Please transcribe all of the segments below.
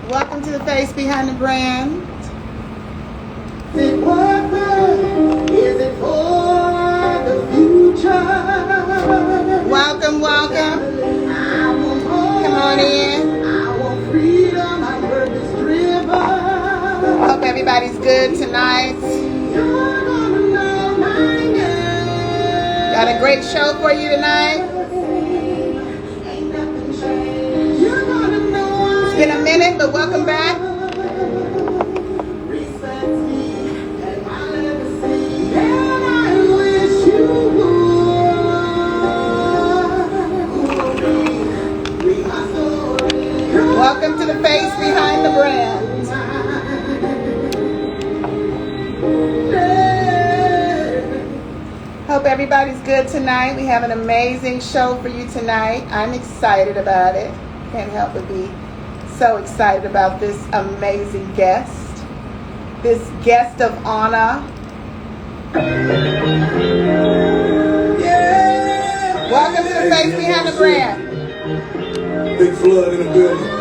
Welcome to the face behind the brand. Is it for the future? Welcome, welcome. Come on in. I want freedom, my purpose driven. Hope everybody's good tonight. You're gonna know my name. Got a great show for you tonight. Ain't nothing changed. You're gonna know It's been a minute, but welcome back. respect me and my legacy. And I wish you would read my story. Welcome to the face behind the brand. Hope everybody's good tonight. We have an amazing show for you tonight. I'm excited about it. Can't help but be so excited about this amazing guest. This guest of honor. Yeah. Welcome to the face behind the brand. Big flood in the building.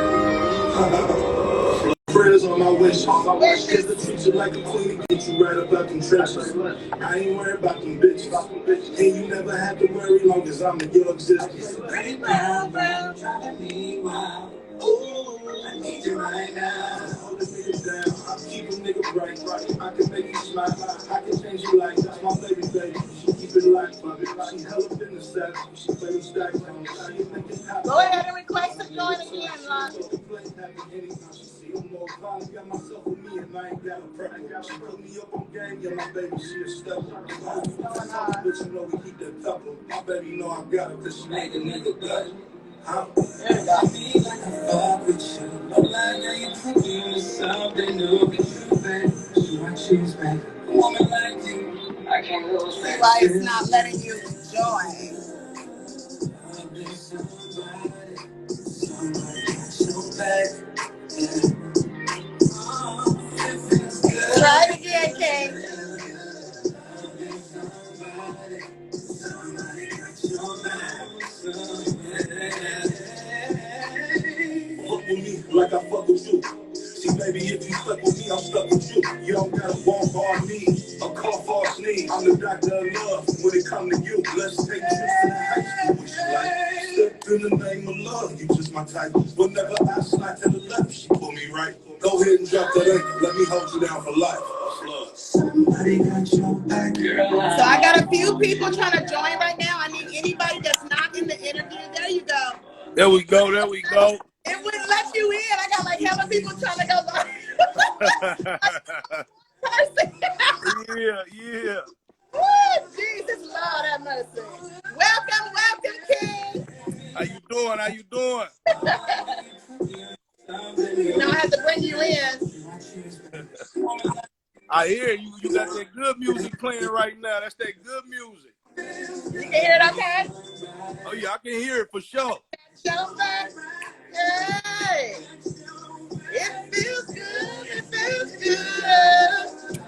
Prayers on my wish. Cause the teacher like a queen to get you right up out them trenches. I ain't worried about them bitches. And you never have to worry long as I'm in your existence. Pretty brown, brown, trying to be wild. Ooh, I need you right now. Hold the nigga down. Keep a nigga bright. I can make you smile. I can change your life. That's my baby. She keep it light, baby. She hella in the set. She play with stacks on. Go ahead and request to join again, Lon. Got myself with me and I ain't got a practice. She put me up on game, yeah, my baby, she a step. But you know we keep that couple. My baby know I got it, cause she ain't a nigga gut. I feel like I fuck with you. No lie, now you put me in something new. But you, babe, you I choose, babe. A woman like you, I can't lose. See why it's not letting you join. Try it again, King. Fuck with me like I fuck with you. See, baby, if you stuck with me, I'm stuck with you. You don't gotta walk for me, a cough or sneeze. I'm the doctor of love when it come to you. Let's take trips to the high school. What you like? Step in the name of love, you just my type. Whenever I slide to the left, she pull me right. Go ahead and drop that anchor. Let me hold you down for life. Somebody got your back, girl. So I got a few people trying to join right now. I need anybody that's not in the interview. There you go. There we go. There we go. It wouldn't let you in. I got like hella people trying to go live. Yeah. Woo, Jesus, Lord have mercy. Welcome, King. How you doing? Now I have to bring you in. I hear you. You got that good music playing right now. That's that good music. You can hear it okay? Oh yeah, I can hear it for sure. Show back. Hey. It feels good.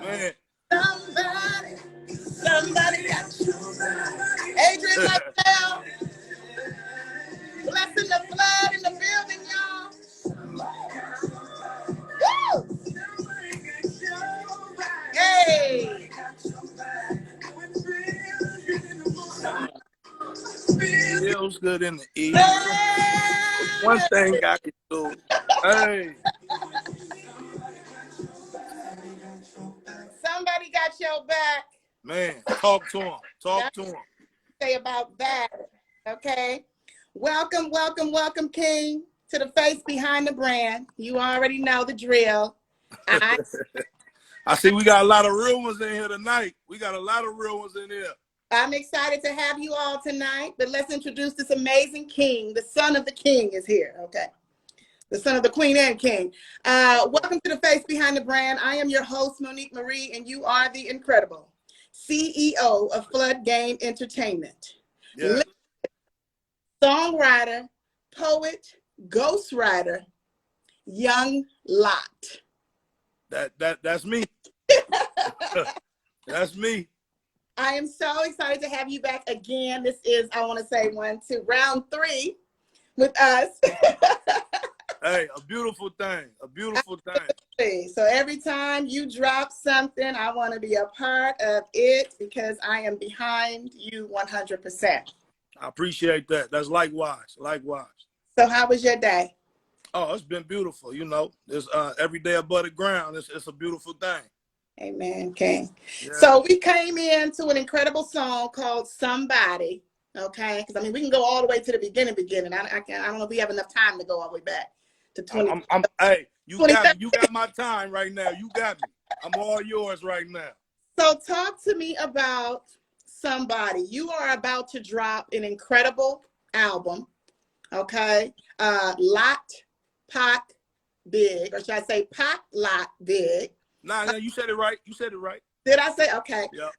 Man. Somebody got you. Adrian Martel. Blessing the flood in the building, y'all. Woo! Hey. Feels good in the ear. One thing I can do. Hey. Somebody got your back. Man, talk to him. Say about that. Okay. Welcome, King, to the face behind the brand. You already know the drill. I see we got a lot of real ones in here tonight. I'm excited to have you all tonight, but let's introduce this amazing king. The son of the king is here, okay? The son of the queen and king. Welcome to the face behind the brand. I am your host, Monique Marie, and you are the incredible CEO of Flood Game Entertainment. Yeah. Songwriter, poet, ghostwriter, young LOTT. That's me. That's me. I am so excited to have you back again. This is, I want to say, round 3 with us. Hey, a beautiful thing. A beautiful thing. So every time you drop something, I want to be a part of it because I am behind you 100%. I appreciate that. That's likewise. Likewise. So how was your day? Oh, it's been beautiful. You know, it's every day above the ground. It's a beautiful thing. Amen, King. Yeah. So we came into an incredible song called Somebody. Okay, because I mean we can go all the way to the beginning. I don't know if we have enough time to go all the way back to 20. Hey, you got my time right now. You got me. I'm all yours right now. So talk to me about Somebody. You are about to drop an incredible album. Okay, LOTT PAC Big, or should I say PAC LOTT Big? Nah, you said it right. You said it right. Did I say okay? Yeah.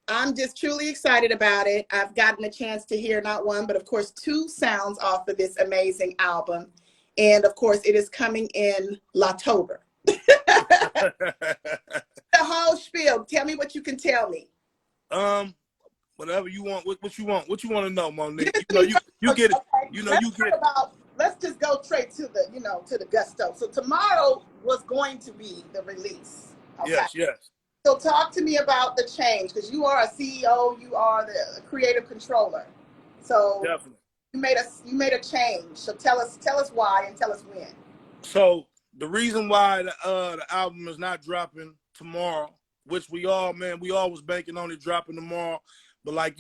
I'm just truly excited about it. I've gotten a chance to hear not one, but of course 2 sounds off of this amazing album. And of course it is coming in LOTTOBER. The whole spiel. Tell me what you can tell me. Whatever you want. What you want? What you want to know, Monique? You get it. Okay. You get it. Let's just go straight to the, to the gusto. So tomorrow was going to be the release. Okay? Yes. So talk to me about the change, because you are a CEO, you are the creative controller. So definitely you made a change. So tell us why and tell us when. So the reason why the album is not dropping tomorrow, which we all was banking on it dropping tomorrow, but like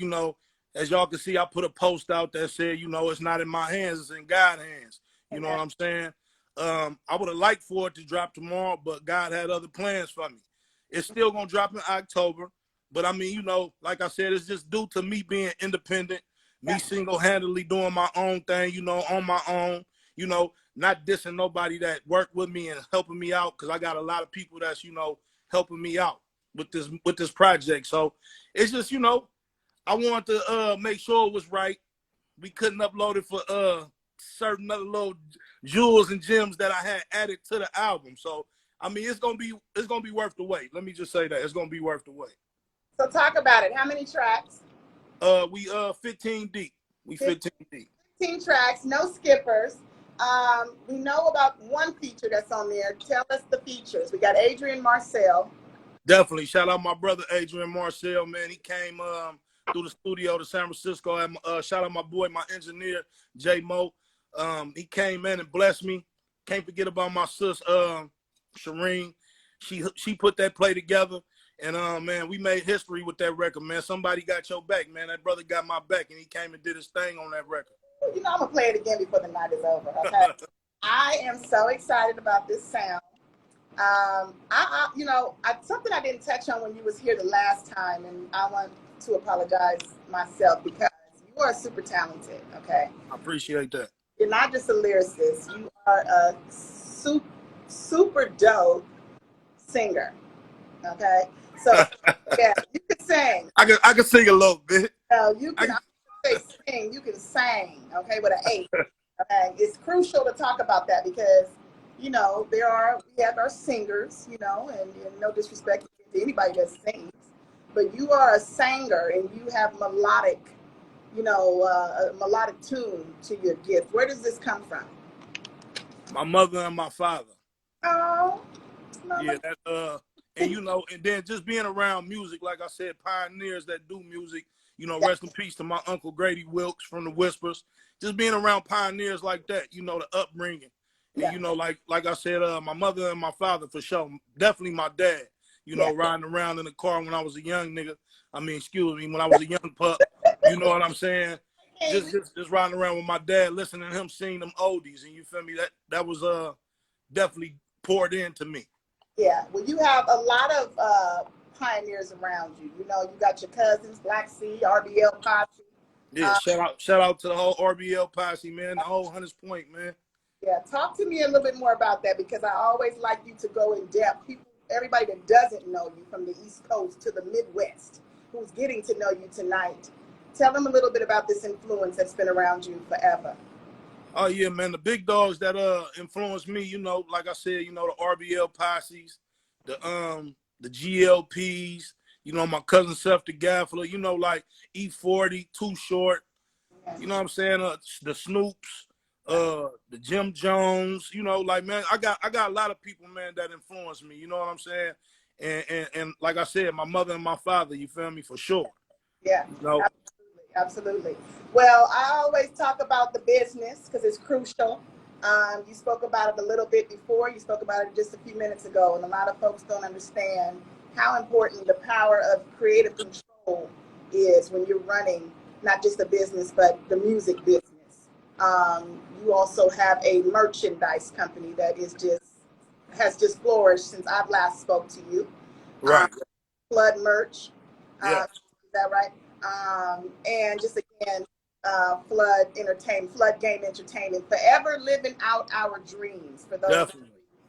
as y'all can see, I put a post out that said it's not in my hands, it's in God's hands. You know what I'm saying? I would have liked for it to drop tomorrow, but God had other plans for me. It's still gonna drop in October, but I mean, like I said, it's just due to me being independent, me single-handedly doing my own thing, on my own, not dissing nobody that worked with me and helping me out, because I got a lot of people that's, helping me out with this project. So it's just, I wanted to make sure it was right. We couldn't upload it for certain other little jewels and gems that I had added to the album. So I mean, it's gonna be worth the wait. Let me just say that it's gonna be worth the wait. So talk about it. How many tracks? We 15 deep. We 15 deep. 15 tracks, no skippers. We know about one feature that's on there. Tell us the features. We got Adrian Marcel. Definitely. Shout out my brother Adrian Marcel, man. He came through the studio to San Francisco. And shout out my boy, my engineer, J Mo. He came in and blessed me. Can't forget about my sis, Shireen. She put that play together, and man, we made history with that record, man. Somebody got your back, man. That brother got my back, and he came and did his thing on that record. I'm gonna play it again before the night is over. Okay. I am so excited about this sound. Something I didn't touch on when you was here the last time, and I want to apologize myself, because you are super talented. Okay. I appreciate that. You're not just a lyricist. You are a super dope singer. Okay. So yeah, you can sing. I can sing a little bit. You can say sing, you can sing, okay, with an A. Okay. It's crucial to talk about that because, we have our singers, and no disrespect to anybody that sings, but you are a singer and you have melodic, a melodic tune to your gift. Where does this come from? My mother and my father. Oh. Yeah, that, and then just being around music, like I said, pioneers that do music, rest in peace to my Uncle Grady Wilkes from the Whispers. Just being around pioneers like that, the upbringing. And, like I said, my mother and my father for sure. Definitely my dad, riding around in the car when I was a young nigga. I mean, when I was a young pup, you know what I'm saying? Just riding around with my dad, listening to him sing them oldies. And you feel me? That was definitely poured into me. Yeah, well, you have a lot of pioneers around you. You got your cousins, Black Sea, RBL Posse. Yeah, shout out to the whole RBL Posse, man, the whole Hunters Point, man. Yeah, talk to me a little bit more about that, because I always like you to go in depth. Everybody that doesn't know you, from the East Coast to the Midwest, who's getting to know you tonight, tell them a little bit about this influence that's been around you forever. Oh yeah, man, the big dogs that influenced me, like I said, the RBL Posses, the GLPs, my cousin Seth the Gaffler, like E40, Too Short, you know what I'm saying, the Snoops, the Jim Jones, you know, like, man, I got a lot of people, man, that influenced me, you know what I'm saying? And like I said, my mother and my father, you feel me, for sure. Yeah, You know? absolutely. Well, I always talk about the business because it's crucial. You spoke about it a little bit before. You spoke about it just a few minutes ago, and a lot of folks don't understand how important the power of creative control is when you're running not just a business, but the music business. You also have a merchandise company that has just flourished since I've last spoke to you. Right. Flood merch. Yeah. Is that right? And just again, Flood Entertainment, Flood Game Entertainment, forever living out our dreams for those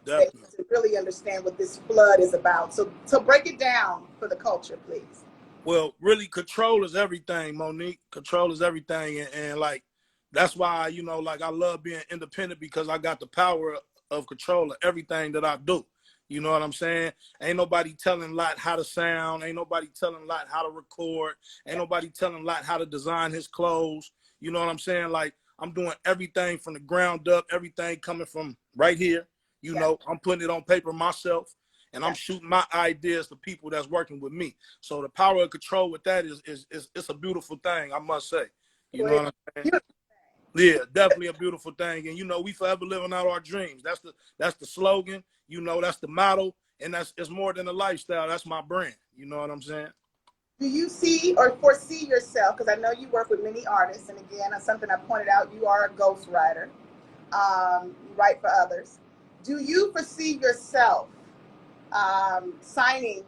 that to really understand what this flood is about. So break it down for the culture, please. Well, really, control is everything, Monique. Control is everything, and like that's why, you know, like I love being independent because I got the power of control of everything that I do. You know what I'm saying? Ain't nobody telling LOTT how to sound. Ain't nobody telling LOTT how to record. Ain't nobody telling LOTT how to design his clothes. You know what I'm saying? Like, I'm doing everything from the ground up, everything coming from right here. You know, I'm putting it on paper myself, and I'm shooting my ideas to people that's working with me. So the power of control with that is it's a beautiful thing, I must say. You know what I'm saying? Yeah, definitely a beautiful thing. And, you know, we forever living out our dreams. That's the slogan. You know, that's the motto. And it's more than a lifestyle. That's my brand. You know what I'm saying? Do you see or foresee yourself, because I know you work with many artists, and again, that's something I pointed out, you are a ghostwriter. You write for others. Do you foresee yourself signing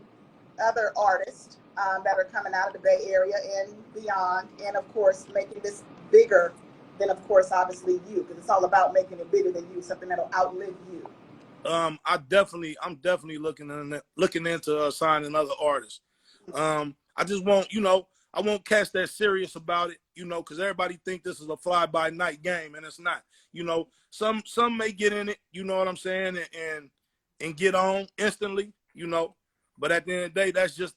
other artists that are coming out of the Bay Area and beyond, and of course, making this bigger than, of course, obviously you, because it's all about making it bigger than you, something that'll outlive you? I'm definitely looking into signing other artists. I just won't, you know, I won't catch that serious about it, you know, because everybody think this is a fly-by-night game, and it's not. You know, some may get in it, you know what I'm saying, and get on instantly, you know. But at the end of the day, that's just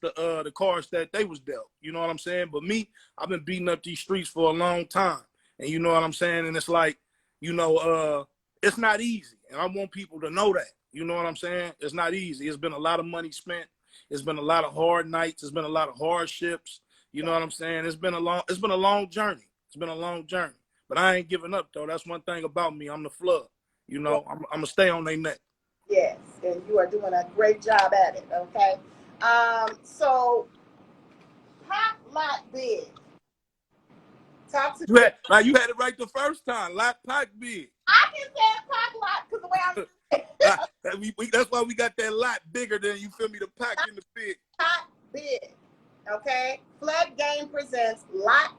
the cards that they was dealt. You know what I'm saying? But me, I've been beating up these streets for a long time. And you know what I'm saying? And it's like, you know, it's not easy. And I want people to know that. You know what I'm saying? It's not easy. It's been a lot of money spent. It's been a lot of hard nights. It's been a lot of hardships. You know what I'm saying? It's been a long journey. It's been a long journey. But I ain't giving up though. That's one thing about me. I'm the flood. You know, I'm gonna stay on their neck. Yes, and you are doing a great job at it, okay? So, Pac Big. Talk to me. Like you had it right the first time. LOTT PAC BIG. I can say Pac because the way I'm That's why we got that lot bigger than, you feel me, the pack in the big. Pac Big, okay? Flood Game presents LOTT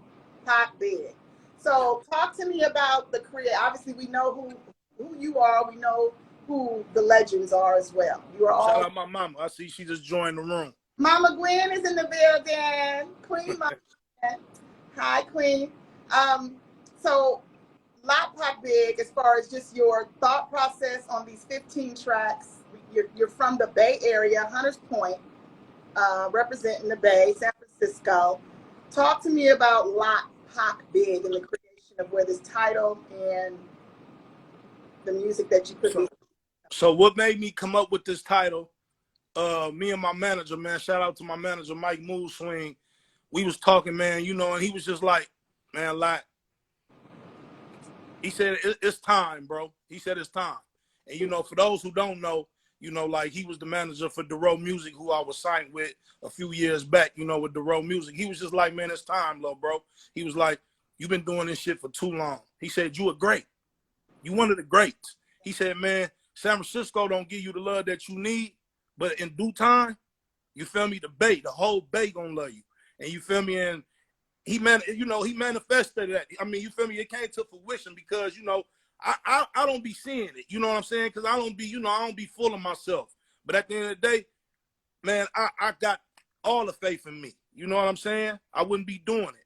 PAC Big. So, talk to me about the career. Obviously, we know who you are. We know who the legends are as well. You are all. Shout out my mama. I see she just joined the room. Mama Gwen is in the building. Queen Mama Gwen. Hi, Queen. So LOTT PAC Big, as far as just your thought process on these 15 tracks, you're from the Bay Area, Hunters Point, representing the Bay, San Francisco. Talk to me about LOTT PAC Big and the creation of where this title and the music that you put. So what made me come up with this title? Me and my manager, man, shout out to my manager, Mike Mood Swing. We was talking, man, you know, and he was just like, man, LOTT. He said, it's time, bro. He said, it's time. And, you know, for those who don't know, you know, like he was the manager for Duro Music, who I was signed with a few years back, you know, with Duro Music. He was just like, man, it's time, little bro. He was like, you've been doing this shit for too long. He said, you a great. You one of the greats. He said, man, San Francisco don't give you the love that you need, but in due time, you feel me, the whole Bay gonna love you. And you feel me, and he manifested that. I mean, you feel me, it came to fruition because, you know, I don't be seeing it, you know what I'm saying? Because I don't be full of myself. But at the end of the day, man, I got all the faith in me. You know what I'm saying? I wouldn't be doing it.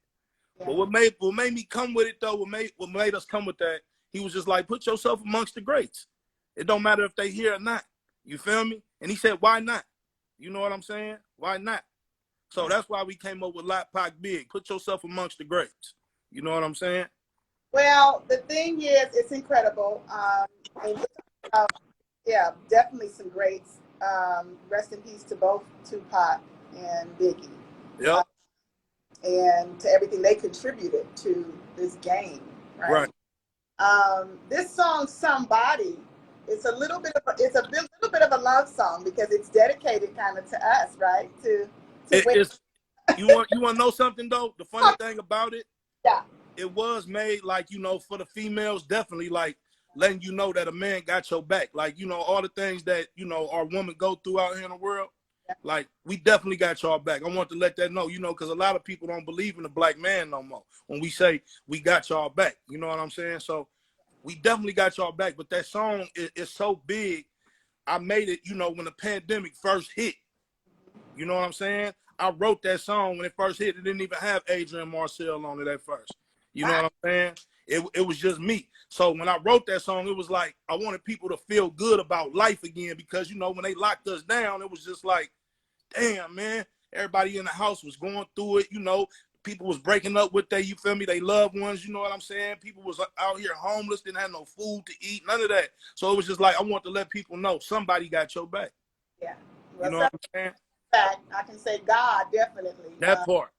Yeah. But what made me come with it though, what made us come with that, he was just like, put yourself amongst the greats. It don't matter if they here or not. You feel me? And he said, why not? You know what I'm saying? Why not? So that's why we came up with LOTT PAC Big. Put yourself amongst the greats. You know what I'm saying? Well, the thing is, it's incredible. And yeah, definitely some greats. Rest in peace to both Tupac and Biggie, Yep. and to everything they contributed to this game, right? Right. This song, "Somebody," it's a little bit of little bit of a love song because it's dedicated kind of to us, right? To It's you want to know something though? The funny thing about it, yeah, it was made like, you know, for the females, definitely like letting you know that a man got your back. Like, you know, all the things that, you know, our women go through out here in the world, like, we definitely got y'all back. I want to let that know, you know, because a lot of people don't believe in the black man no more when we say we got y'all back. You know what I'm saying? So we definitely got y'all back. But that song is so big. I made it, you know, when the pandemic first hit. You know what I'm saying? I wrote that song when it first hit. It didn't even have Adrian Marcel on it at first. You know what I'm saying? It was just me. So when I wrote that song, it was like I wanted people to feel good about life again because, you know, when they locked us down, it was just like, damn, man, everybody in the house was going through it. You know, people was breaking up with their, you feel me, they loved ones. You know what I'm saying? People was out here homeless, didn't have no food to eat, none of that. So it was just like, I want to let people know somebody got your back. yeah. You Well, know what I'm saying? fact, I can say God definitely. That part.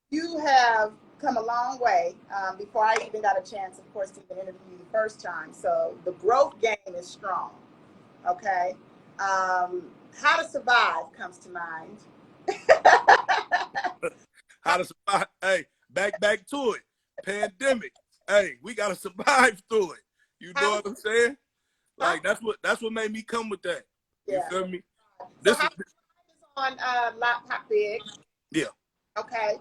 You have come a long way. Before I even got a chance, of course, to even interview you the first time. So the growth game is strong. Okay. How to Survive comes to mind. How to survive? Hey, back to it. Pandemic. Hey, we gotta survive through it. You know what I'm saying? Like that's what made me come with that. You Yeah. feel me? So This how is to Survive is on LOTT PAC Big. yeah. Okay.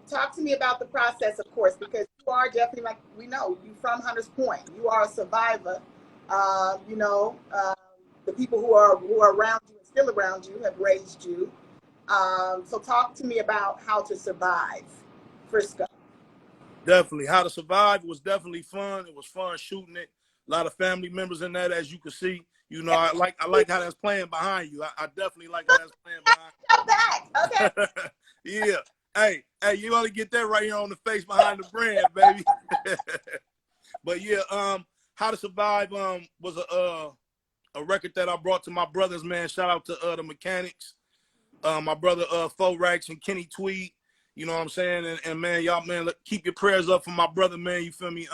Talk to me about the process, of course, because you are definitely, like we know, you from Hunters Point. You are a survivor. You know, the people who are around you and still around you have raised you. So talk to me about how to survive Frisco. Definitely. How to Survive was definitely fun. It was fun shooting it. A lot of family members in that, as you can see. You know, I like how that's playing behind you. I definitely like how that's playing behind you. Come back. Okay. Yeah. Hey, you want to get that right here on the face behind the brand, baby. But yeah, How to Survive was a record that I brought to my brothers, man. Shout out to the Mechanics, my brother Forax and Kenny Tweed. You know what I'm saying? And man, y'all, man, keep your prayers up for my brother, man. You feel me?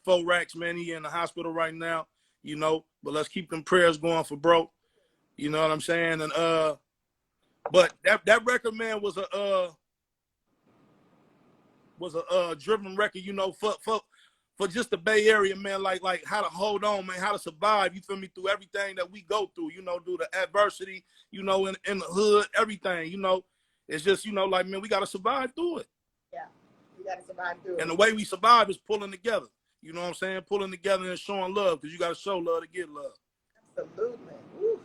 Forax, man, he in the hospital right now. You know, but let's keep them prayers going for bro. You know what I'm saying? And but that record, man, was a driven record, you know, for just the Bay Area, man, like how to hold on, man, how to survive, you feel me, through everything that we go through, you know, through the adversity, you know, in the hood, everything, you know. It's just, you know, like, man, we got to survive through it. Yeah, we got to survive through it. And the way we survive is pulling together. You know what I'm saying? Pulling together and showing love, because you got to show love to get love. Absolutely. Woo.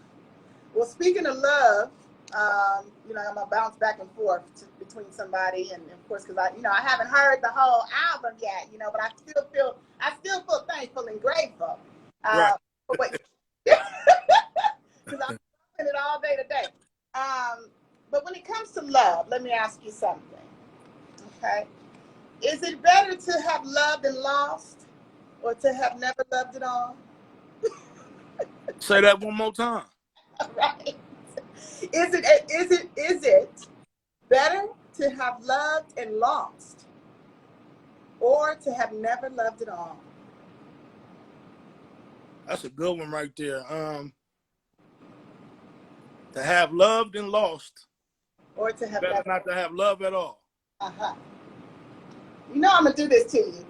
Well, speaking of love, you know, I'm gonna bounce back and forth between somebody, and of course, because I haven't heard the whole album yet, you know, but I still feel thankful and grateful. Right. Because I'm in it all day today. But when it comes to love, let me ask you something. Okay, is it better to have loved and lost, or to have never loved at all? Say that one more time. Right. Is it better to have loved and lost, or to have never loved at all? That's a good one right there. To have loved and lost, Or to have better never. not to have love at all. Uh-huh. You know I'm gonna do this to you.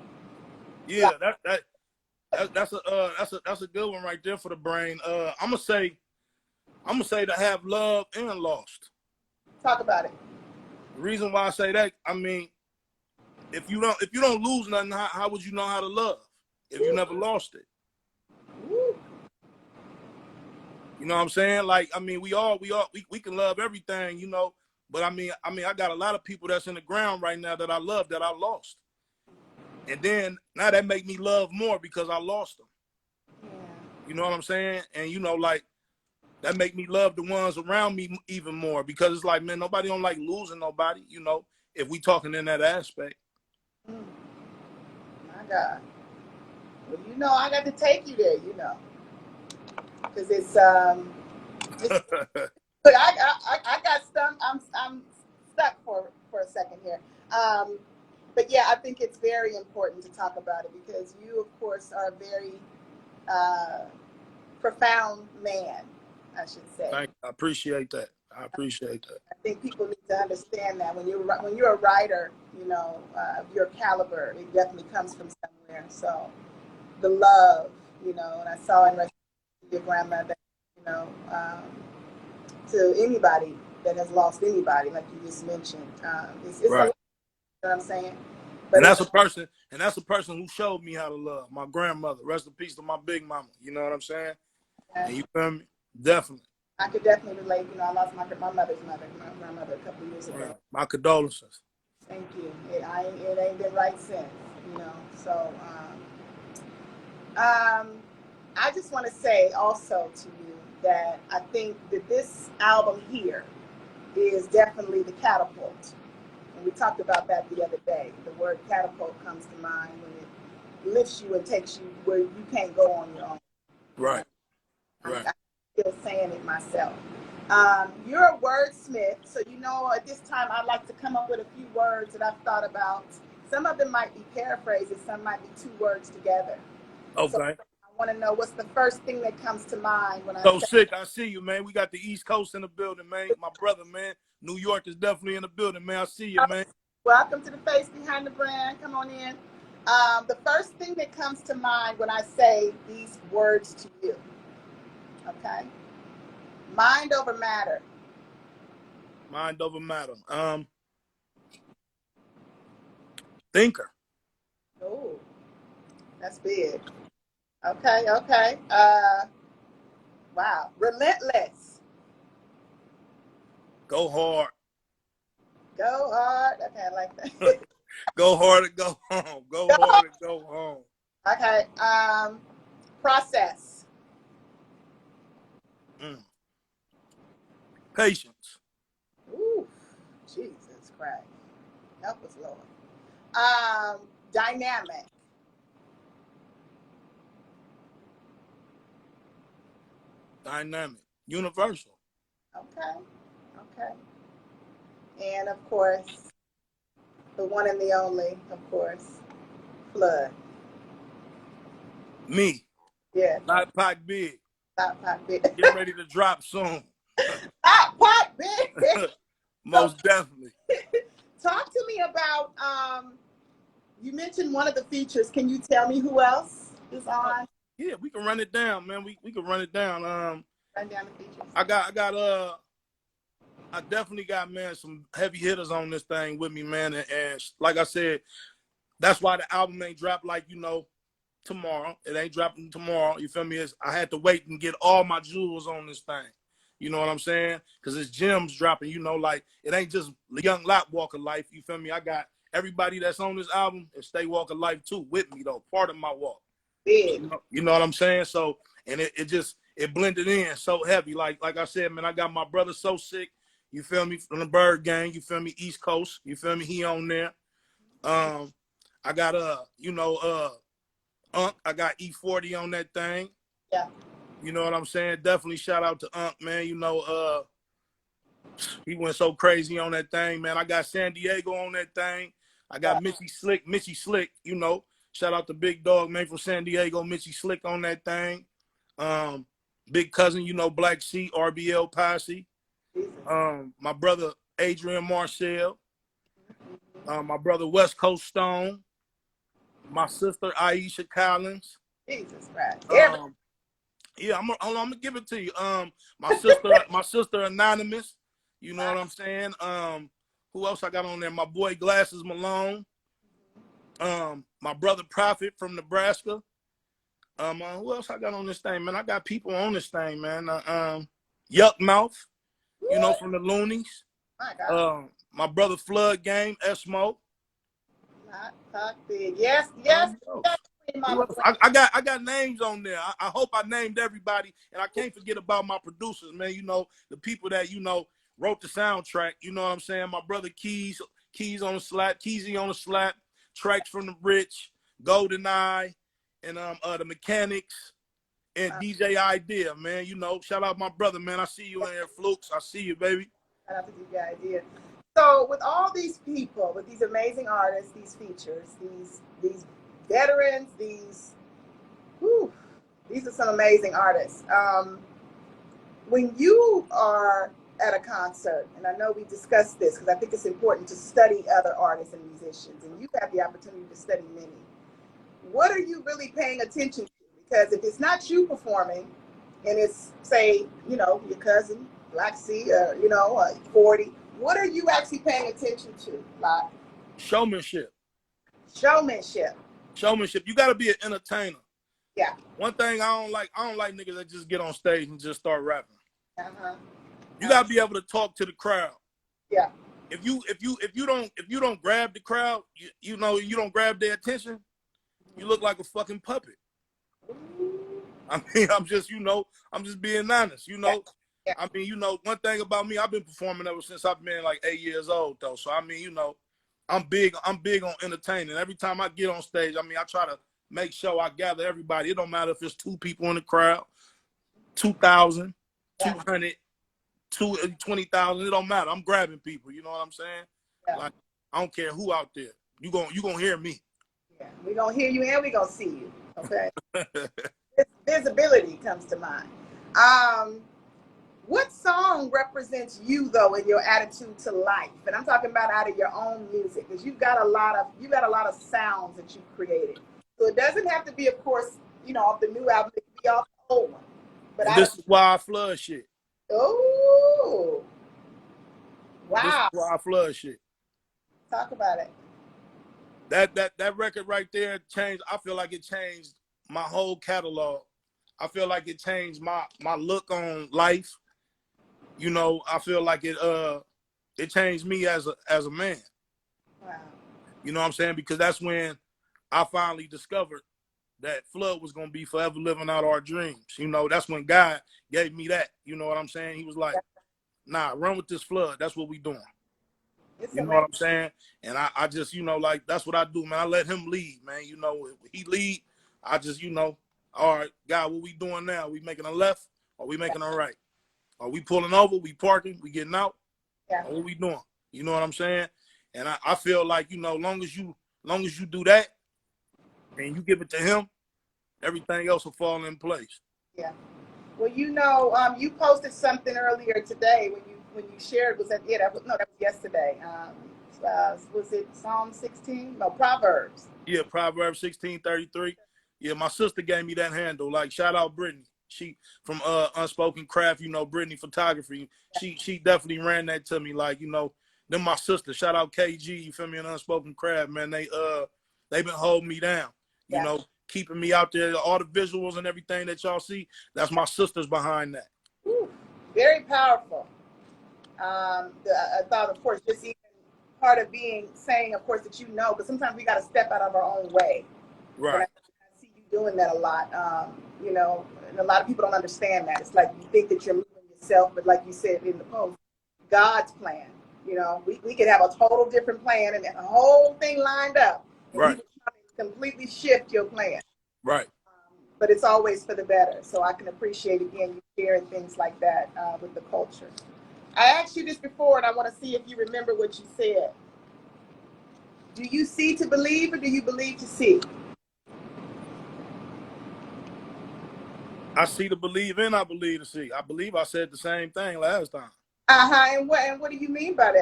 Yeah, that's a good one right there for the brain. I'm gonna say to have love and lost. Talk about it. The reason why I say that, I mean, if you don't lose nothing, how would you know how to love if you never lost it? Woo. You know what I'm saying? Like, I mean, we can love everything, you know, but I mean, I got a lot of people that's in the ground right now that I love that I lost. And then now that make me love more because I lost them. Yeah. You know what I'm saying? And you know, like, that make me love the ones around me even more, because it's like, man, nobody don't like losing nobody, you know, if we talking in that aspect. God. Well, you know, I got to take you there, you know, because it's but I got stuck. I'm stuck for a second here. But yeah, I think it's very important to talk about it because you, of course, are a very uh, profound man, I should say. Thank you. I appreciate that. I appreciate that. I think people need to understand that when you're a writer, you know, of your caliber, it definitely comes from somewhere. So the love, you know, and I saw in your grandmother, you know, to anybody that has lost anybody, like you just mentioned, it's a lot, Right. you know what I'm saying? But And that's a person who showed me how to love. My grandmother. Rest in peace to my big mama. You know what I'm saying? And you feel me? Definitely. I could definitely relate. You know, I lost my mother's mother, my grandmother, a couple of years ago. Right. My condolences. Thank you. It ain't been right since, you know. So, I just want to say also to you that I think that this album here is definitely the catapult. And we talked about that the other day. The word catapult comes to mind when it lifts you and takes you where you can't go on your own. Right. Right. I'm still saying it myself. You're a wordsmith, so you know at this time I like to come up with a few words that I've thought about. Some of them might be paraphrases, some might be two words together. Okay. So I want to know what's the first thing that comes to mind when I So say sick. I see you, man. We got the East Coast in the building, man. My brother, man. New York is definitely in the building, man. I see you, man. welcome to the face behind the brand. Come on in. The first thing that comes to mind when I say these words to you, okay? Mind over matter. Mind over matter. Thinker. Oh, that's big. Okay, okay. Wow. Relentless. Go hard. Go hard. Okay, I like that. Go hard and go home. Go hard and go home. Okay. Process. Patience. Ooh, Jesus Christ. Help us, Lord. Dynamic. Dynamic. Universal. Okay. Okay. And of course, the one and the only, of course, flood. Me. Yeah. LOTT PAC Big. LOTT PAC Big. Get ready to drop soon. LOTT PAC Big. Most definitely. Talk to me about, you mentioned one of the features. Can you tell me who else is on? Yeah, we can run it down, man. We can run it down. Run down the features. I definitely got, man, some heavy hitters on this thing with me, man. And like I said, that's why the album ain't dropped like, you know, tomorrow. It ain't dropping tomorrow. You feel me? I had to wait and get all my jewels on this thing. You know what I'm saying? Because it's gems dropping, you know, like it ain't just young LOTT walk of life. You feel me? I got everybody that's on this album and stay walk of life too with me though. Part of my walk. Big. You know what I'm saying? So, and it blended in so heavy. Like I said, man, I got my brother So Sick. You feel me? From the Bird Gang. You feel me? East Coast. You feel me? He on there. I got Unc. I got E40 on that thing. Yeah. You know what I'm saying? Definitely shout out to Unc, man. You know, he went so crazy on that thing, man. I got San Diego on that thing. I got Mitchy Slick, you know. Shout out to Big Dog, man, from San Diego. Mitchy Slick on that thing. Big cousin, you know, Black Sheep, RBL Posse. My brother Adrian Marcel. My brother West Coast Stone. My sister Aisha Collins. Jesus Christ. Yeah, I'm gonna give it to you. My sister Anonymous. You know what I'm saying? Who else I got on there? My boy Glasses Malone. My brother Prophet from Nebraska. Who else I got on this thing, man? I got people on this thing, man. Yuck Mouth, you know, from the Loonies. My brother Flood Game, Esmo. LOTT PAC Big. Yes, yes. I got names on there. I hope I named everybody, and I can't forget about my producers, man. You know, the people that, you know, wrote the soundtrack. You know what I'm saying? My brother Keys on the slap, Keezy on the slap, Tracks from the Rich, GoldenEye, and the Mechanics, and DJ Idea, man. You know, shout out my brother, man. I see you in here, Flukes. I see you, baby. Shout out to DJ Idea. So with all these people, with these amazing artists, these features, these veterans, these are some amazing artists. When you are at a concert, and I know we discussed this because I think it's important to study other artists and musicians, and you have the opportunity to study many. What are you really paying attention to? Because if it's not you performing, and it's, say, you know, your cousin, Black C, or, you know, 40, what are you actually paying attention to? Like Showmanship. Showmanship. Showmanship. You got to be an entertainer. Yeah. One thing I don't like niggas that just get on stage and just start rapping. Uh-huh. You got to be able to talk to the crowd. Yeah. If you don't grab the crowd, you know, you don't grab their attention, you look like a fucking puppet. I mean, I'm just being honest, you know. Yeah. I mean, you know, one thing about me, I've been performing ever since I've been like 8 years old, though. So I mean, you know, I'm big on entertaining. Every time I get on stage, I mean, I try to make sure I gather everybody. It don't matter if it's 2 people in the crowd, 2,000, 200, 20,000. It don't matter. I'm grabbing people. You know what I'm saying? Yeah. Like, I don't care who out there. You gonna hear me. Yeah, we gonna hear you and we gonna see you. Okay. Visibility comes to mind. What song represents you though in your attitude to life? And I'm talking about out of your own music, because you've got a lot of sounds that you've created. So it doesn't have to be, of course, you know, off the new album. It can be off the old one. But this is why I flood shit. Oh, wow! This is why I flood shit. Talk about it. That record right there changed. I feel like it changed my whole catalog. I feel like it changed my look on life. You know, I feel like it changed me as a man. Wow. You know what I'm saying? Because that's when I finally discovered that Flood was gonna be forever living out our dreams. You know, that's when God gave me that. You know what I'm saying? He was like, nah, run with this Flood. That's what we doing. You know what I'm saying? And I just, you know, like, that's what I do, man. I let him lead, man. You know, if he lead, I just, you know, all right, God, what we doing now? We making a left or we making a right? Are we pulling over? We parking? We getting out? Yeah. Or what we doing? You know what I'm saying? And I feel like, you know, long as you do that and you give it to him, everything else will fall in place. Yeah. Well, you know, you posted something earlier today when you shared, that was yesterday. Was it Psalm 16? No, Proverbs. Yeah, Proverbs 16:33. Yeah, my sister gave me that handle. Like, shout out Brittany. She from Unspoken Craft, you know, Brittany Photography. She definitely ran that to me. Like, you know, then my sister, shout out KG, you feel me, in Unspoken Craft, man. They been holding me down. You know, keeping me out there. All the visuals and everything that y'all see, that's my sisters behind that. Ooh, very powerful. I thought, of course, just even part of saying, of course, that you know, because sometimes we got to step out of our own way. Right. And I see you doing that a lot. You know, and a lot of people don't understand that. It's like you think that you're moving yourself, but like you said in the post, God's plan. You know, we could have a total different plan and a whole thing lined up. Right. You can completely shift your plan. Right. But it's always for the better. So I can appreciate, again, you sharing things like that with the culture. I asked you this before, and I want to see if you remember what you said. Do you see to believe, or do you believe to see? I see to believe and I believe to see. I believe I said the same thing last time. And what do you mean by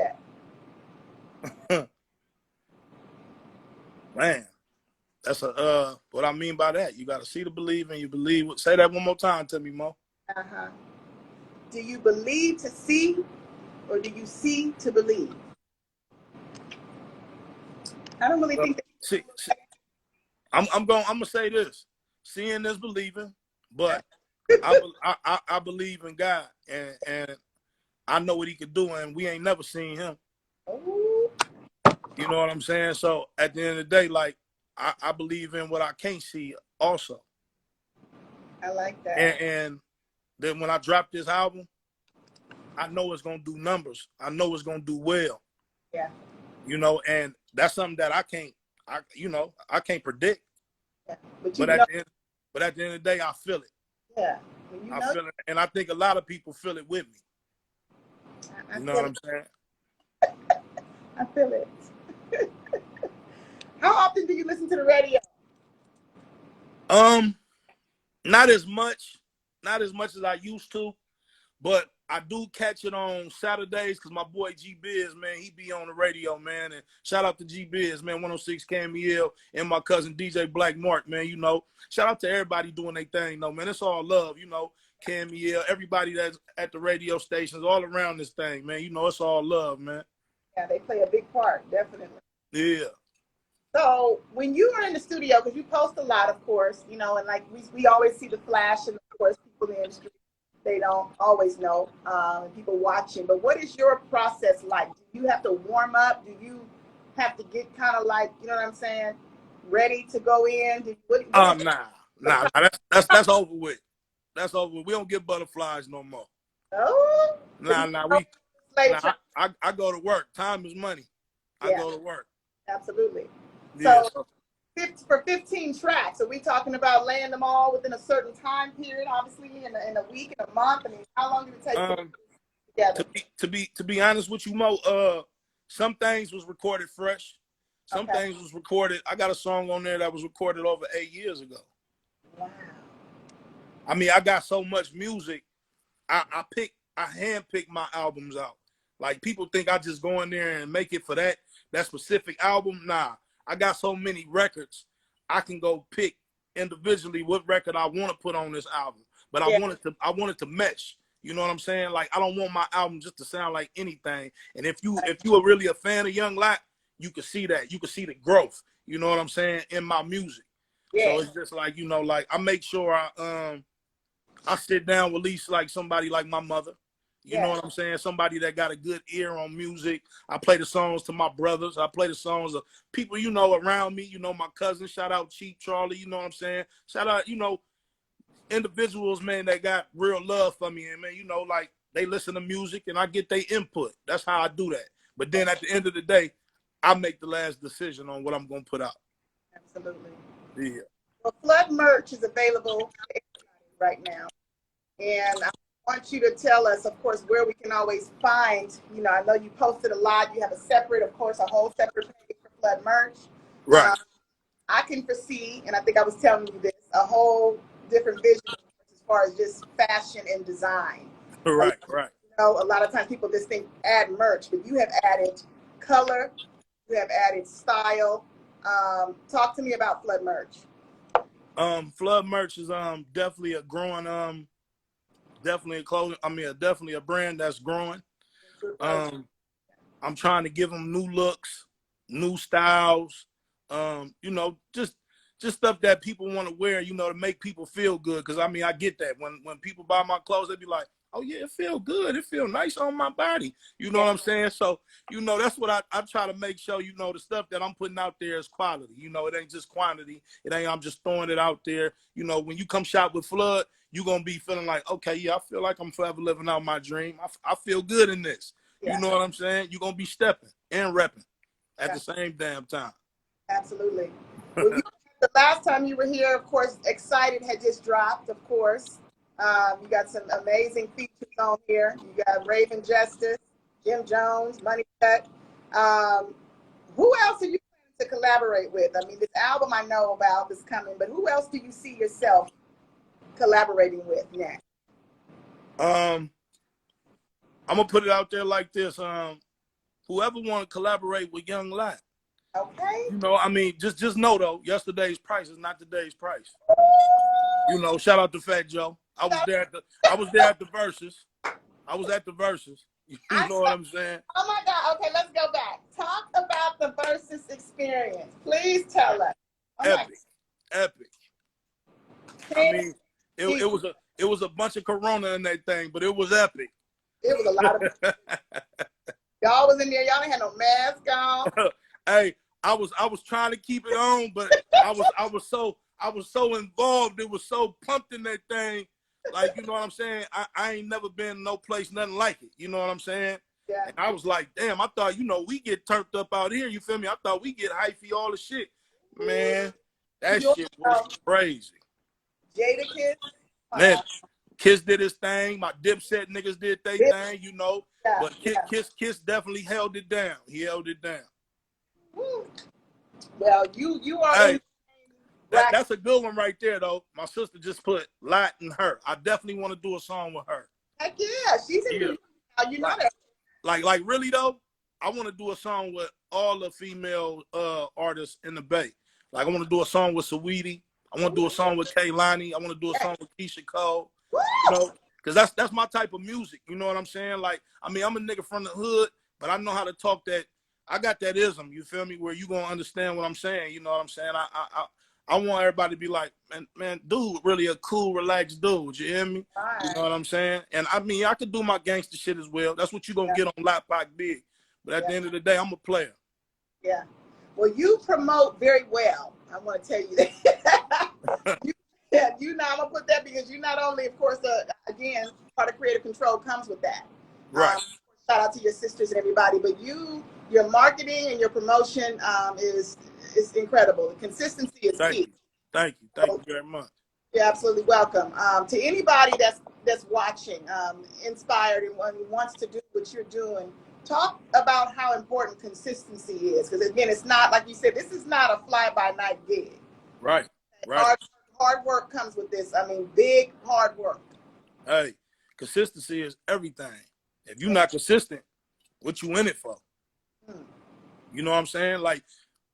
that? Man, that's what I mean by that. You got to see to believe and you believe. Say that one more time to me, Mo. Do you believe to see, or do you see to believe? I don't really think that. See, I'm gonna say this: seeing is believing, but I believe in God, and I know what He could do, and we ain't never seen Him. Ooh. You know what I'm saying? So at the end of the day, like I believe in what I can't see also. I like that. And then when I drop this album, I know it's gonna do numbers. I know it's gonna do well. Yeah. You know, and that's something that I can't predict. Yeah. But you But know, at the end of the day, I feel it. yeah. When you I know, feel it, and I think a lot of people feel it with me. I You know feel what it. I'm saying? I feel it. How often do you listen to the radio? Not as much, as I used to, but I do catch it on Saturdays because my boy G Biz, man, he be on the radio, man. And shout out to G Biz, man, 106 Camille, and my cousin DJ Black Mark, man. You know, shout out to everybody doing their thing, though, man. It's all love, you know. Camille, everybody that's at the radio stations, all around this thing, man. You know, it's all love, man. Yeah, they play a big part, definitely. Yeah. So when you are in the studio, because you post a lot, of course, you know, and like we always see the flash, and of course, people in the industry, they don't always know, people watching. But what is your process like? Do you have to warm up? Do you have to get kind of like, you know what I'm saying, ready to go in? Nah. That's over with. That's over with. We don't get butterflies no more. Oh, I go to work. Time is money. I go to work. Absolutely. Yeah. So for 15 tracks, are we talking about laying them all within a certain time period, obviously in a week, in a month? I mean, how long did it take to put together? To be honest with you, Mo, some things was recorded fresh. Some things was recorded. I got a song on there that was recorded over 8 years ago. Wow. I mean, I got so much music. I handpick my albums out. Like, people think I just go in there and make it for that specific album. Nah, I got so many records. I can go pick individually what record I want to put on this album. But I want it to mesh. You know what I'm saying? Like, I don't want my album just to sound like anything. And if you are really a fan of Young LOTT, you can see that. You can see the growth. You know what I'm saying, in my music. Yeah. So it's just like, you know, like, I make sure I sit down with at least like somebody like my mother. You know what I'm saying? Somebody that got a good ear on music. I play the songs to my brothers. I play the songs of people, you know, around me. You know, my cousin, shout out Chief Charlie, you know what I'm saying? Shout out, you know, individuals, man, that got real love for me. And, man, you know, like, they listen to music and I get their input. That's how I do that. But then at the end of the day, I make the last decision on what I'm going to put out. Absolutely. Yeah. Well, Flood merch is available right now. And I want you to tell us, of course, where we can always find, you know, I know you posted a lot. You have a separate, of course, a whole separate page for Flood merch. Right. I can foresee, and I think I was telling you this, a whole different vision as far as just fashion and design. Right. You know, a lot of times people just think add merch, but you have added color, you have added style. Talk to me about Flood merch. Flood merch is definitely a growing definitely a brand that's growing. I'm trying to give them new looks, new styles, you know, just stuff that people want to wear, you know, to make people feel good. Because I mean, I get that when people buy my clothes, they be like, oh yeah, it feel good, it feel nice on my body, you know what I'm saying? So, you know, that's what I try to make sure, you know, the stuff that I'm putting out there is quality. You know, it ain't just quantity. It ain't I'm just throwing it out there. You know, when you come shop with Flood, you're gonna be feeling like, okay, yeah, I feel like I'm forever living out my dream. I feel good in this. You know what I'm saying? You're gonna be stepping and repping at the same damn time. Absolutely. Well, the last time you were here, of course, Excited had just dropped, of course. You got some amazing features on here. You got Raven Justice, Jim Jones, Money Cut. Who else are you planning to collaborate with? I mean, this album I know about is coming, but who else do you see yourself collaborating with next? I'm gonna put it out there like this. Whoever want to collaborate with Young LOTT. Okay. You know, I mean, just know though, yesterday's price is not today's price. You know, shout out to Fat Joe. I was there at the verses. I was at the verses. You know what I'm saying? Oh my God. Okay, let's go back. Talk about the versus experience. Please tell us. Epic. I mean, it was a bunch of Corona in that thing, but it was epic. It was a lot of y'all was in there. Y'all didn't have no mask on. Hey, I was trying to keep it on, but I was so involved. It was so pumped in that thing. Like, you know what I'm saying? I ain't never been no place, nothing like it. You know what I'm saying? Yeah. And I was like, damn, I thought, you know, we get turned up out here. You feel me? I thought we get hyphy, all the shit. Man, That Your, shit was crazy. Jadakiss. Man, Kiss did his thing. My Dipset niggas did their thing, you know. Yeah, But Kiss definitely held it down. He held it down. Woo. Well, you are Hey, in bracket. that's a good one right there, though. My sister just put Lot and Her. I definitely want to do a song with her. Heck yeah, she's in New York now. You know that. Like really though, I want to do a song with all the female artists in the Bay. Like I want to do a song with Saweetie. I want to do a song with Kaylani. I want to do a song with Keisha Cole. Woo. You know, because that's my type of music. You know what I'm saying? Like, I mean, I'm a nigga from the hood, but I know how to talk that. I got that ism. You feel me? Where you gonna understand what I'm saying? You know what I'm saying? I want everybody to be like, man, dude, really a cool, relaxed dude. You hear me? Right. You know what I'm saying? And I mean, I could do my gangster shit as well. That's what you're gonna get on LOTT PAC Big. But at the end of the day, I'm a player. Yeah. Well, you promote very well. I want to tell you that. You know, I'm gonna put that because you not only, of course, again, part of creative control comes with that. Right. Shout out to your sisters and everybody, but your marketing and your promotion is incredible. The consistency is key. Thank you very much. You're absolutely welcome. To anybody that's watching, inspired and wants to do what you're doing, talk about how important consistency is. Because again, it's not like you said. This is not a fly-by-night gig. Right. Right. Hard work comes with this. I mean, big hard work. Hey, consistency is everything. If you're not consistent, what you in it for? You know what I'm saying? Like,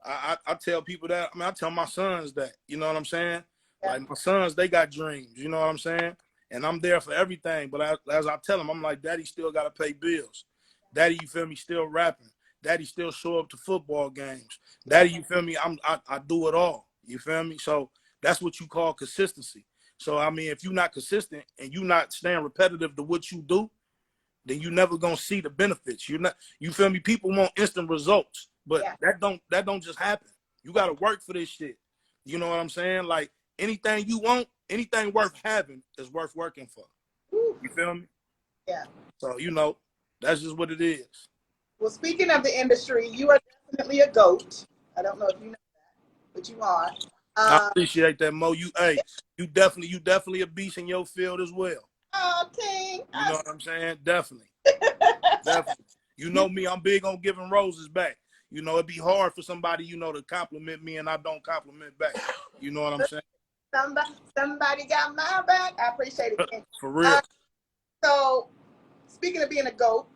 I tell people that. I mean, I tell my sons that. You know what I'm saying? Yeah. Like, my sons, they got dreams. You know what I'm saying? And I'm there for everything. But as I tell them, I'm like, Daddy still got to pay bills. Daddy, you feel me, still rapping. Daddy still show up to football games. Daddy, you feel me, I do it all. You feel me? So that's what you call consistency. So, I mean, if you're not consistent and you're not staying repetitive to what you do, then you never gonna see the benefits. You're not, you feel me? People want instant results, but that don't just happen. You gotta work for this shit. You know what I'm saying? Like anything you want, anything worth having is worth working for. You feel me? Yeah. So you know, that's just what it is. Well, speaking of the industry, you are definitely a GOAT. I don't know if you know that, but you are. I appreciate that, Mo. You definitely a beast in your field as well. Oh, King. You know what I'm saying? Definitely. Definitely. You know me, I'm big on giving roses back. You know, it'd be hard for somebody, you know, to compliment me and I don't compliment back. You know what I'm saying? Somebody got my back. I appreciate it, King. For real. So, speaking of being a GOAT,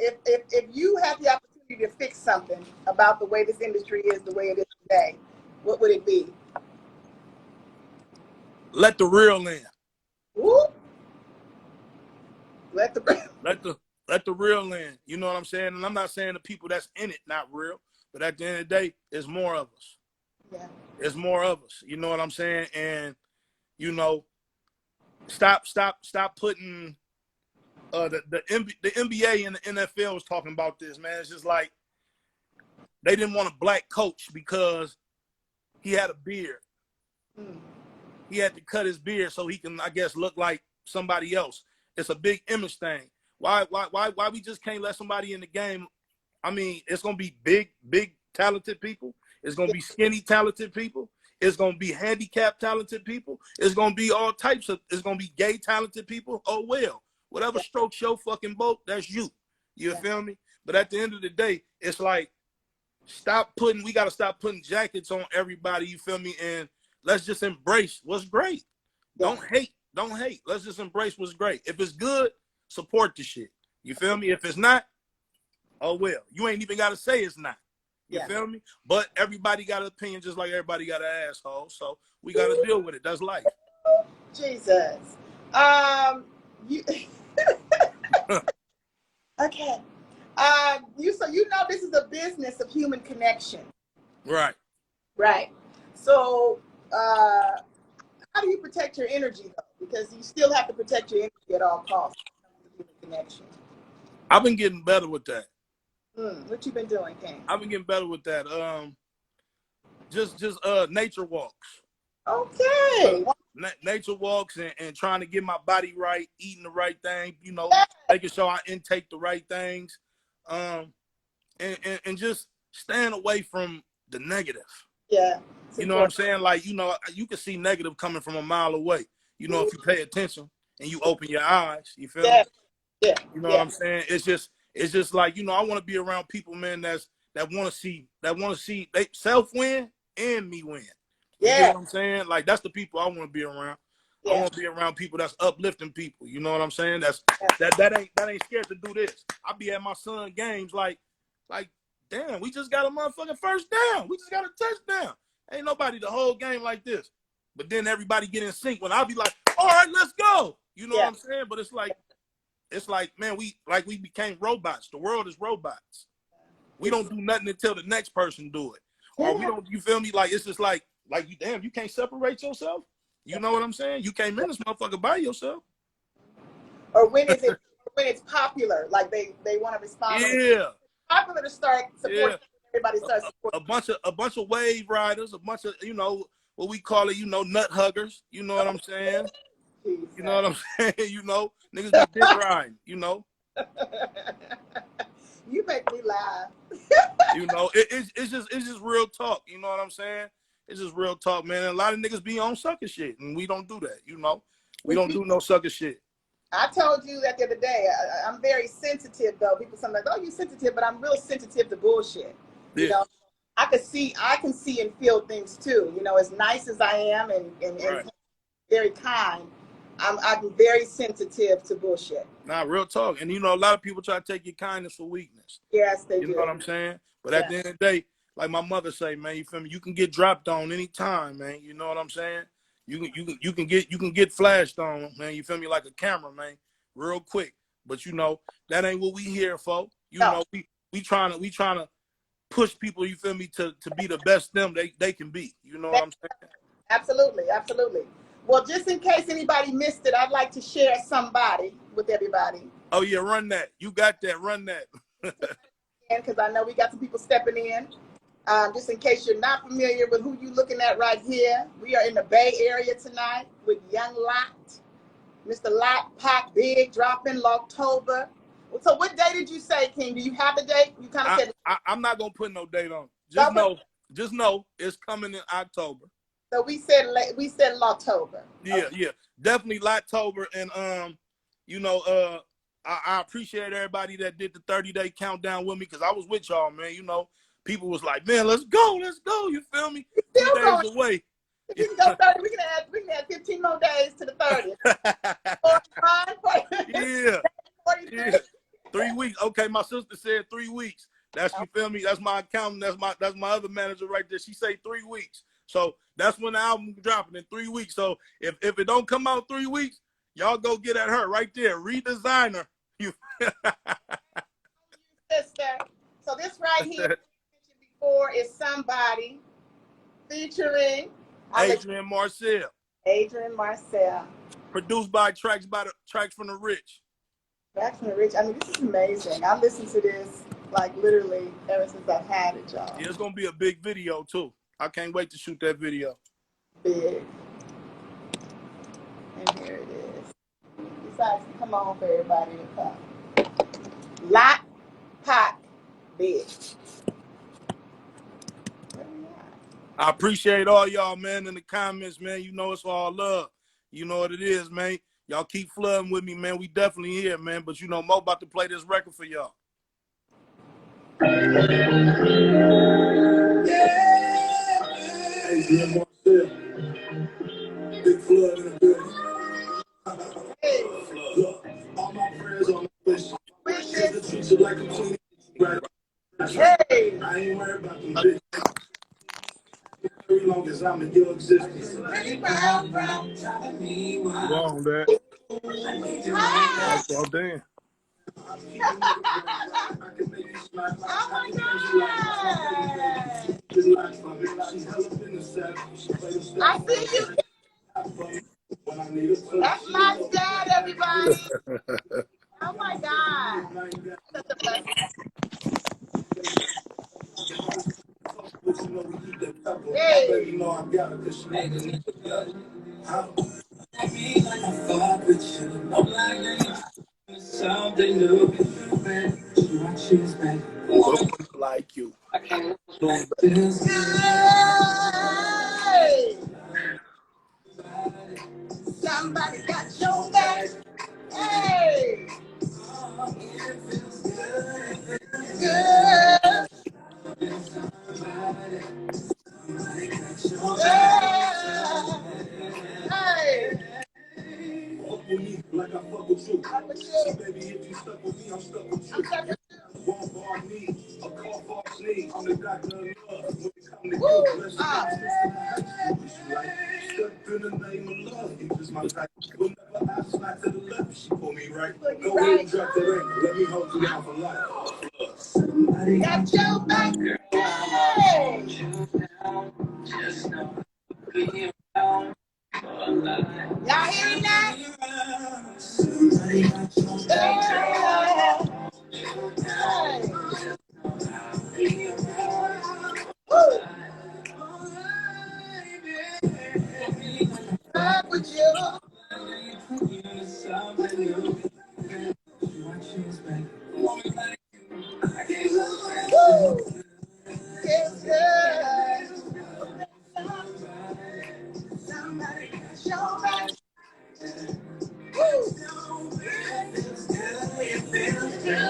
if you had the opportunity to fix something about the way this industry is the way it is today, what would it be? Let the real in. Woo. Let the real in. You know what I'm saying? And I'm not saying the people that's in it not real, but at the end of the day, there's more of us. Yeah. There's more of us. You know what I'm saying? And you know, stop putting the NBA and the NFL was talking about this, man. It's just like they didn't want a black coach because he had a beard. He had to cut his beard so he can, I guess, look like somebody else. It's a big image thing. Why we just can't let somebody in the game? I mean, it's gonna be big talented people. It's gonna be skinny talented people. It's gonna be handicapped talented people. It's gonna be all types of. It's gonna be gay talented people. Oh well, whatever strokes your fucking boat, that's you. You feel me? But at the end of the day, it's like we gotta stop putting jackets on everybody. You feel me? And let's just embrace what's great. Don't hate. Let's just embrace what's great. If it's good, support the shit. You feel me? If it's not, oh well. You ain't even gotta say it's not. You feel me? But everybody got an opinion just like everybody got an asshole. So we gotta deal with it. That's life. Jesus. Okay. You know this is a business of human connection. Right. Right. So how do you protect your energy though? Because you still have to protect your energy at all costs. Human connection. I've been getting better with that. What you been doing, King? I've been getting better with that. Just nature walks. Okay. Nature walks and trying to get my body right, eating the right thing, you know, making sure I intake the right things, and just staying away from the negative. Yeah. You know what I'm saying? Like, you know, you can see negative coming from a mile away. You know, if you pay attention and you open your eyes, you feel me? Yeah. You know what I'm saying? It's just like, you know, I want to be around people, man, that want to see they self win and me win. You get what I'm saying? Like, that's the people I want to be around. I want to be around people that's uplifting people. You know what I'm saying? That ain't scared to do this. I be at my son games like, damn, we just got a motherfucking first down. We just got a touchdown. Ain't nobody the whole game like this. But then everybody get in sync when I'll be like, all right, let's go. You know what I'm saying? But it's like, man, we became robots. The world is robots. We don't do nothing until the next person do it. Or we don't, you feel me? Like, it's just like you can't separate yourself. You know what I'm saying? You can't in this motherfucker by yourself. Or when it's popular, like they want to respond. Yeah. It's popular to start supporting. Everybody starts supporting. A bunch of wave riders, a bunch of, you know, what we call it, you know, nut huggers. You know what I'm saying? You know what I'm saying? You know, niggas be dick riding, you know. You make me laugh. You know, it's just real talk. You know what I'm saying? It's just real talk, man. And a lot of niggas be on sucker shit, and we don't do that. You know, we don't do no sucker shit. I told you that the other day. I'm very sensitive, though. People sometimes, oh, you sensitive, but I'm real sensitive to bullshit. Yeah. You know, I can see and feel things too. You know, as nice as I am and very kind, I'm very sensitive to bullshit. Nah, real talk. And you know, a lot of people try to take your kindness for weakness. Yes, they do. You know what I'm saying? But at the end of the day, like my mother say, man, you feel me? You can get dropped on anytime, man. You know what I'm saying? You can get flashed on, man. You feel me? Like a camera, man, real quick. But you know, that ain't what we here for. You know, we trying to push people, you feel me, to be the best them they can be. You know what I'm saying? Absolutely, absolutely. Well, just in case anybody missed it, I'd like to share somebody with everybody. Oh yeah, run that. You got that. Run that. Because I know we got some people stepping in. Just in case you're not familiar with who you're looking at right here, we are in the Bay Area tonight with Young LOTT, Mr. LOTT PAC BIG dropping LOTTOBER. So what day did you say, King? Do you have the date? You kind of said. I'm not gonna put no date on. Just know it's coming in October. So we said LOTTOBER. Yeah, definitely LOTTOBER, and you know, I appreciate everybody that did the 30-day countdown with me because I was with y'all, man. You know, people was like, man, let's go. You feel me? 2 days away. If you can go 30, we can add 15 more days to the 30. Yeah. 3 weeks. Okay, my sister said 3 weeks. That's, you feel me? That's my accountant. That's my other manager right there. She say 3 weeks. So that's when the album dropping in 3 weeks. So if it don't come out 3 weeks, y'all go get at her right there. Redesigner. You. Sister. So this right here before is Somebody featuring Adrian Marcel. Produced by Tracks from the Rich. Tracks from the Rich. I mean, this is amazing. I listened to this like literally ever since I've had it, y'all. Yeah, it's gonna be a big video too. I can't wait to shoot that video. Big. And here it is. Besides, come on for everybody to come. LOTT PAC BIG. I appreciate all y'all, man, in the comments, man. You know it's all love. You know what it is, man. Y'all keep flooding with me, man. We definitely here, man. But you know, Mo about to play this record for y'all. Adrian Marcel. Big flood in the building. Look, all my friends on my wish. Cause the treat you like a queen. Right. Hey. I ain't worried about them bitches. As long as I'm in your existence. Go on, Dad. Oh, damn. Oh my God! I see you. That's my dad, everybody. Oh my God. Hey. Something new. Like you. somebody got your back. Hey, good. Yeah. Hey. Fuck with me like I fuck with you. So baby, if you stuck with me, I'm stuck with you. One bar knee, a car bar knee. I'm the doctor of love. When it come to you, let's step in the name of love. You just my type. Whenever I slide to the left, she pull me right. Go ahead and drop that angle. Let me hold you down for life. Somebody Got your back. Hey. just know be around for life. Y'all hearing that? Somebody got your back. Hey. Woo. Back with you. Woo. It's good. Somebody got your back. Woo. It feels good.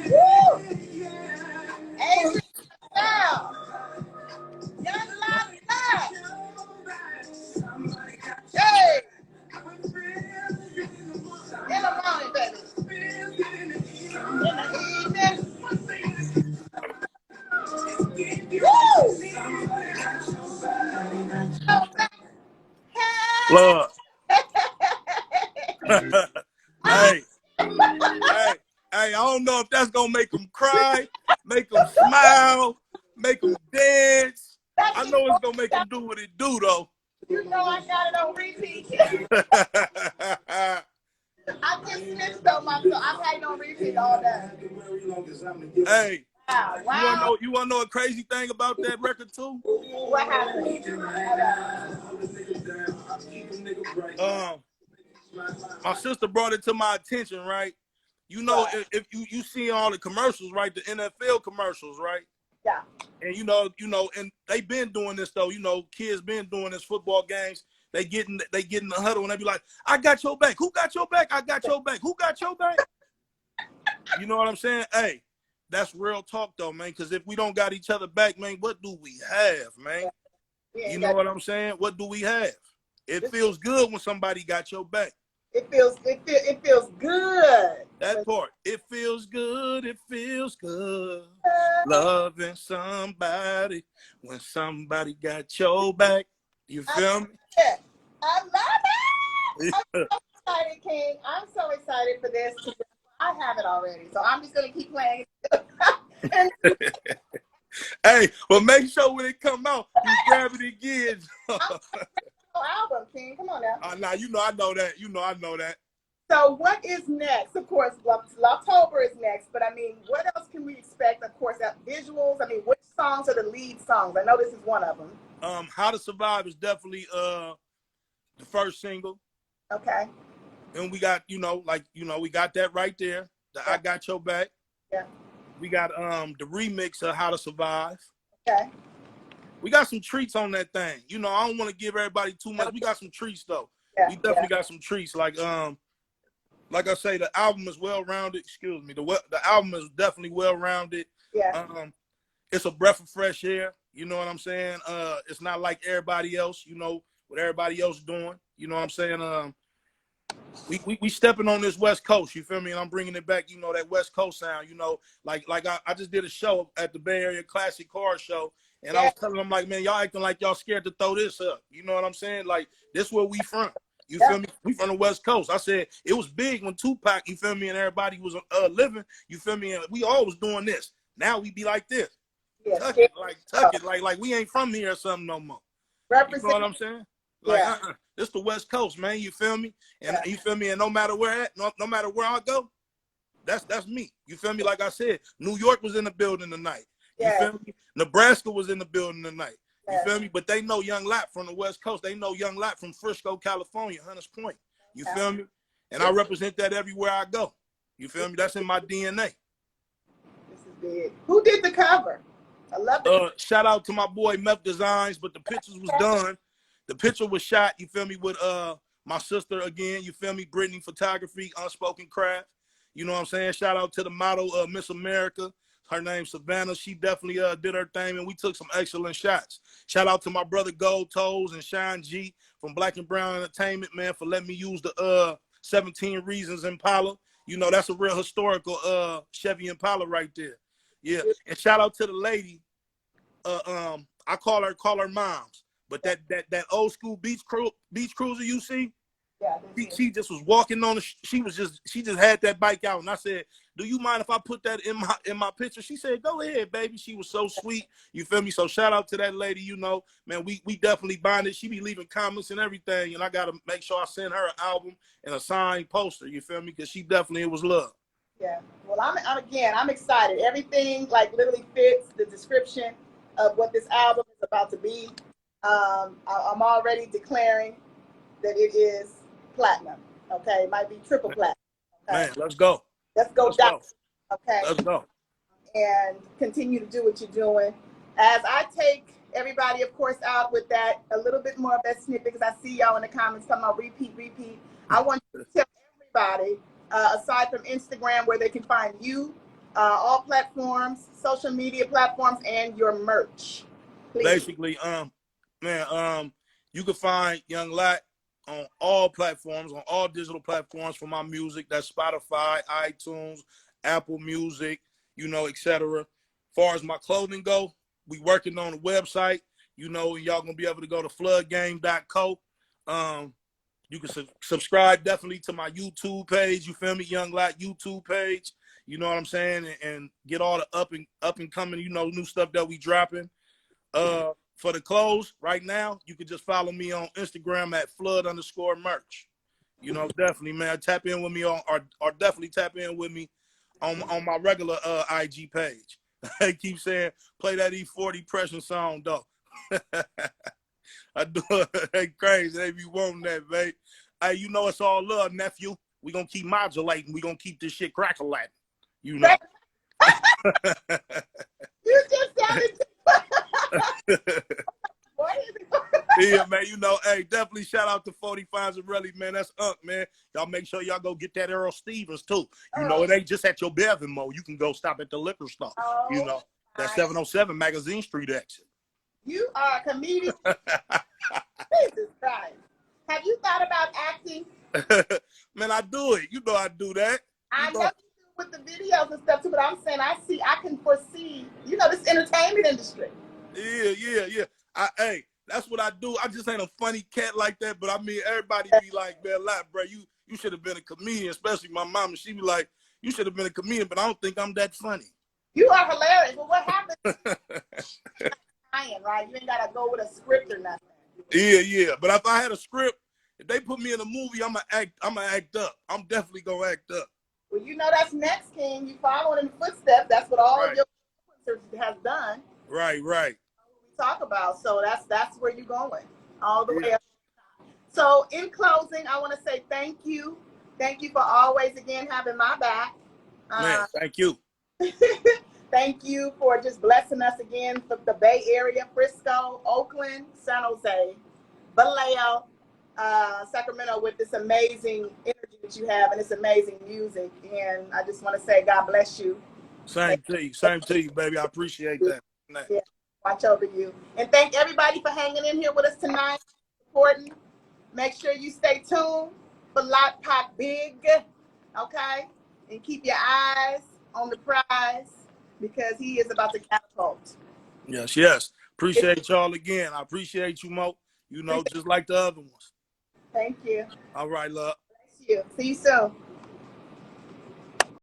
Woo. Adrian, now. Young Lottie back. Hey. In the morning, baby. In the evening. Woo. Lord. Hey. Hey, hey, I don't know if that's gonna make them cry, make them smile, make them dance. I know it's gonna make them do what it do, though. You know I got it on repeat. I just snitched on myself. I've had it on repeat all day. Hey, Wow. you wanna know a crazy thing about that record too? What happened? My sister brought it to my attention, right? You know, if you see all the commercials, right? The NFL commercials, right? Yeah. And and they've been doing this though. You know, kids been doing this football games. They get in the huddle and they be like, "I got your back. Who got your back? I got your back. Who got your back?" You know what I'm saying? Hey, that's real talk though, man. Because if we don't got each other back, man, what do we have, man? You know what I'm saying? What do we have? It feels good when somebody got your back. It feels good. That part. It feels good. It feels good. Loving somebody when somebody got your back. You feel me? I love it. I'm so excited, King. I'm so excited for this. I have it already, so I'm just gonna keep playing. Hey, but make sure when it come out, you grab it again. Album, King. Come on now. Nah, I know that. I know that. So what is next? Of course, LOTTOBER is next, but I mean, what else can we expect? Of course, visuals. I mean, which songs are the lead songs? I know this is one of them. How to Survive is definitely the first single. Okay. And we got, we got that right there. The I Got Your Back. Yeah. We got the remix of How to Survive. Okay. We got some treats on that thing. I don't want to give everybody too much. We got some treats though. Yeah, we definitely got some treats. Like I say, the album is well rounded. Excuse me. The album is definitely well rounded. Yeah. It's a breath of fresh air. You know what I'm saying? It's not like everybody else. What everybody else doing. You know what I'm saying? We stepping on this West Coast, you feel me? And I'm bringing it back, that West Coast sound, like I just did a show at the Bay Area Classic Car Show, and I was telling them, like, man, y'all acting like y'all scared to throw this up. You know what I'm saying? Like, this where we from. You feel me? We from the West Coast. I said it was big when Tupac, you feel me, and everybody was living, you feel me, and we all was doing this. Now we be like this. Yeah. Tuck it, like we ain't from here or something no more. You know what I'm saying? Like, this the West Coast, man. You feel me? And you feel me? And no matter where no matter where I go, that's me. You feel me? Like I said, New York was in the building tonight. You feel me? Nebraska was in the building tonight. You feel me? But they know Young Lott from the West Coast. They know Young Lott from Frisco, California, Hunters Point. You feel me? And I represent that everywhere I go. You feel me? That's in my DNA. This Big. Who did the cover? I love it. Shout out to my boy Meth Designs, but the pictures was done. The picture was shot, you feel me, with my sister again, you feel me, Brittany Photography, Unspoken Craft. You know what I'm saying? Shout out to the model Miss America. Her name's Savannah. She definitely did her thing, and we took some excellent shots. Shout out to my brother Gold Toes and Shine G from Black and Brown Entertainment, man, for letting me use the 17 Reasons Impala. You know, that's a real historical Chevy Impala right there. Yeah. And shout out to the lady. I call her moms. But that old school beach cruiser you see, Yeah, she just was walking on she just had that bike out, and I said, "Do you mind if I put that in my picture?" She said, "Go ahead, baby." She was so sweet, you feel me? So shout out to that lady, you know, man. We definitely bonded. She be leaving comments and everything, and I gotta make sure I send her an album and a signed poster, you feel me? Because she definitely, it was love. Yeah. Well, I'm excited. Everything like literally fits the description of what this album is about to be. I'm already declaring that it is platinum. Okay, it might be triple platinum. Okay? Man, let's go. Let's go down. Okay. Let's go. And continue to do what you're doing. As I take everybody, of course, out with that a little bit more of that snippet, because I see y'all in the comments talking about repeat. I want to tell everybody, aside from Instagram, where they can find you, all platforms, social media platforms, and your merch. Please. Basically, man, you can find Young LOTT on all platforms, on all digital platforms for my music. That's Spotify, iTunes, Apple Music, you know, etc. As far as my clothing go, we working on the website. You know, y'all gonna be able to go to floodgame.co. You can subscribe definitely to my YouTube page. You feel me? Young LOTT YouTube page. You know what I'm saying? And get all the up and coming, you know, new stuff that we dropping. For the clothes right now, you can just follow me on Instagram at flood_merch. You know, definitely, man. Tap in with me or definitely tap in with me on my regular IG page. I keep saying, play that E40 pressure song, though. I do it. They crazy. They be wanting that, babe. Hey, you know it's all love, nephew. We gonna keep modulating. We gonna keep this shit crackle-latin. You know. You just sounded. Yeah, man, you know, hey, definitely shout out to 45 and Relly, man. That's man. Y'all make sure y'all go get that Earl Stevens, too. You know, it ain't just at your Bevan Mo. You can go stop at the liquor store. You know, that 707 Magazine Street exit. You are a comedian. Jesus Christ. Have you thought about acting? Man, I do it. You know I do that. I know you do with the videos and stuff, too, but I'm saying I can foresee, you know, this entertainment industry. Yeah. Hey, that's what I do. I just ain't a funny cat like that, but I mean, everybody be like, man, LOTT, bro, you should have been a comedian, especially my mama. She be like, you should have been a comedian, but I don't think I'm that funny. You are hilarious. But what happens? Right? You ain't got to go with a script or nothing. Yeah. But if I had a script, if they put me in a movie, I'm gonna act up. I'm definitely gonna act up. Well, you know that's next, King. You following in the footsteps. That's what all of your influencers has done. Right. Talk about, so that's where you're going all the way up. So in closing, I want to say thank you for always again having my back. Man, thank you. Thank you for just blessing us again for the Bay Area, Frisco, Oakland, San Jose, Vallejo, Sacramento, with this amazing energy that you have and this amazing music. And I just want to say God bless you. Same to you, baby. I appreciate that. Yeah. Watch over you. And thank everybody for hanging in here with us tonight. Important. Make sure you stay tuned for LOTT PAC Big, okay? And keep your eyes on the prize because he is about to catapult. Yes. Appreciate y'all again. I appreciate you, Mo. You know, just like the other ones. Thank you. All right, love. Bless you. See you soon.